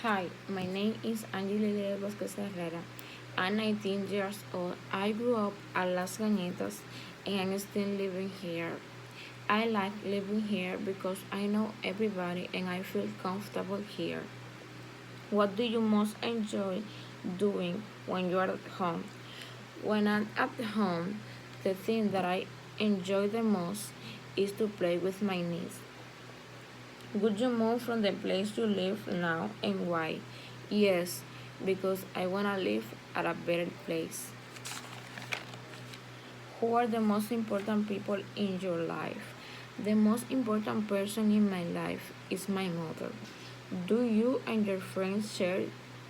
Hi, my name is Angela Vasquez Herrera. I'm 19 years old. I grew up at Las Cañetas and I'm still living here. I like living here because I know everybody and I feel comfortable here. What do you most enjoy doing when you are at home? When I'm at home, the thing that I enjoy the most is to play with my niece. Would you move from the place you live now and why? Yes, because I want to live at a better place. Who are the most important people in your life? The most important person in my life is my mother. Do you and your friends share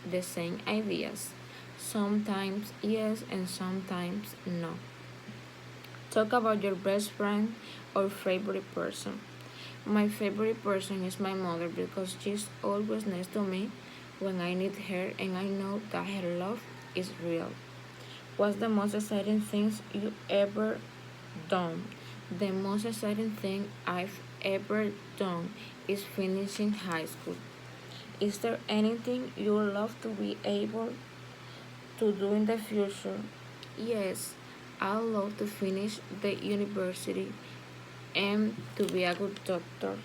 the same ideas? Sometimes yes, and sometimes no. Talk about your best friend or favorite person. My favorite person is my mother because she's always next to me when I need her and I know that her love is real. What's the most exciting things you ever done? The most exciting thing I've ever done is finishing high school. Is there anything you would love to be able to do in the future? Yes, I love to finish the university and to be a good doctor.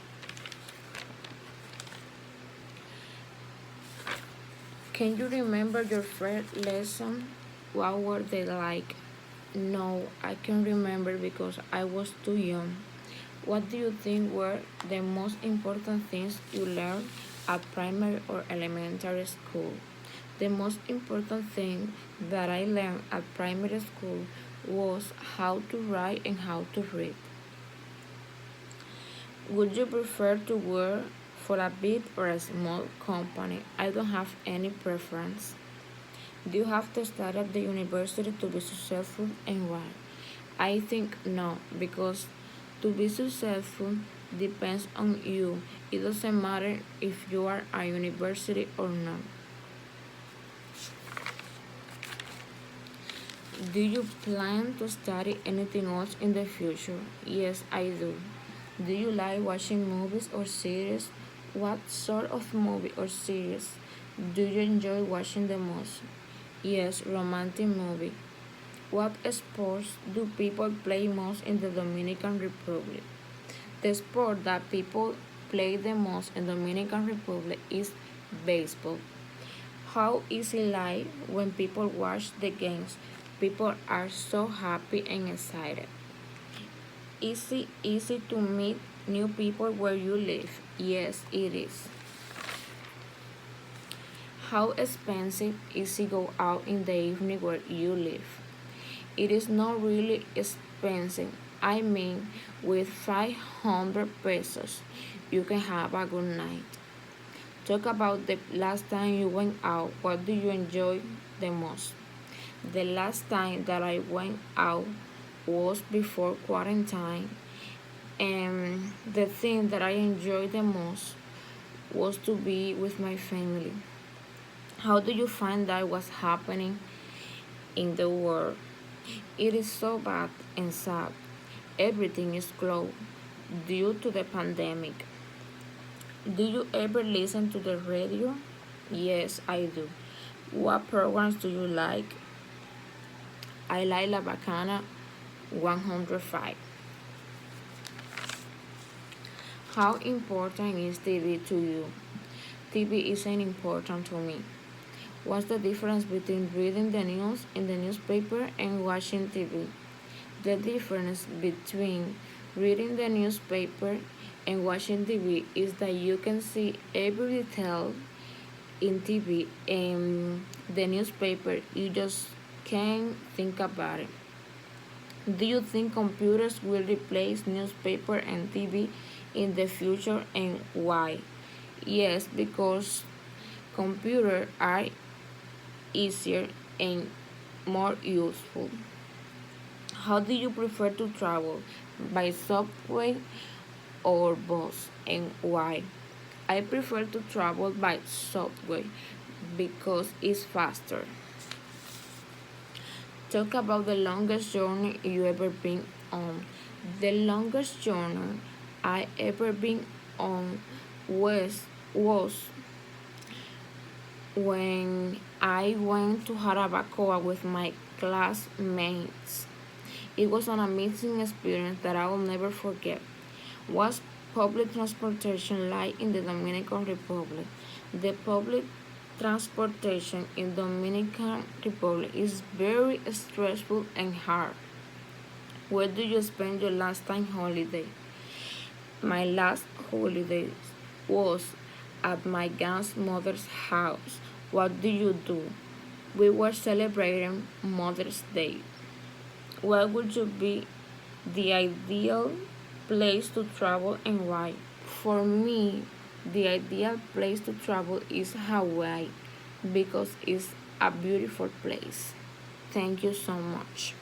Can you remember your first lesson? What were they like? No, I can't remember because I was too young. What do you think were the most important things you learned at primary or elementary school? The most important thing that I learned at primary school was how to write and how to read. Would you prefer to work for a big or a small company? I don't have any preference. Do you have to study at the university to be successful and why? I think no, because to be successful depends on you. It doesn't matter if you are at university or not. Do you plan to study anything else in the future? Yes, I do. Do you like watching movies or series? What sort of movie or series do you enjoy watching the most? Yes, romantic movie. What sports do people play most in the Dominican Republic? The sport that people play the most in Dominican Republic is baseball. How is it like when people watch the games? People are so happy and excited. Is it easy to meet new people where you live? Yes, it is. How expensive is it go out in the evening where you live? It is not really expensive. I mean, with 500 pesos, you can have a good night. Talk about the last time you went out. What do you enjoy the most? The last time that I went out was before quarantine, and the thing that I enjoyed the most was to be with my family. How do you find that what's happening in the world? It is so bad and sad. Everything is closed due to the pandemic. Do you ever listen to the radio? Yes, I do. What programs do you like? I like La Bacana 105. How important is TV to you? TV isn't important to me. What's the difference between reading the news in the newspaper and watching TV? The difference between reading the newspaper and watching TV is that you can see every detail in TV and the newspaper you just can't think about it. Do you think computers will replace newspaper and TV in the future and why? Yes, because computers are easier and more useful. How do you prefer to travel? By subway or bus and why? I prefer to travel by subway because it's faster. Talk about the longest journey you ever been on. The longest journey I ever been on was when I went to Jarabacoa with my classmates. It was an amazing experience that I will never forget. What's public transportation like in the Dominican Republic? The public transportation in Dominican Republic is very stressful and hard. Where do you spend your last time holiday? My last holiday was at my grandmother's house. What do you do? We were celebrating Mother's Day. What would you be the ideal place to travel and why? For me, the ideal place to travel is Hawaii because it's a beautiful place. Thank you so much.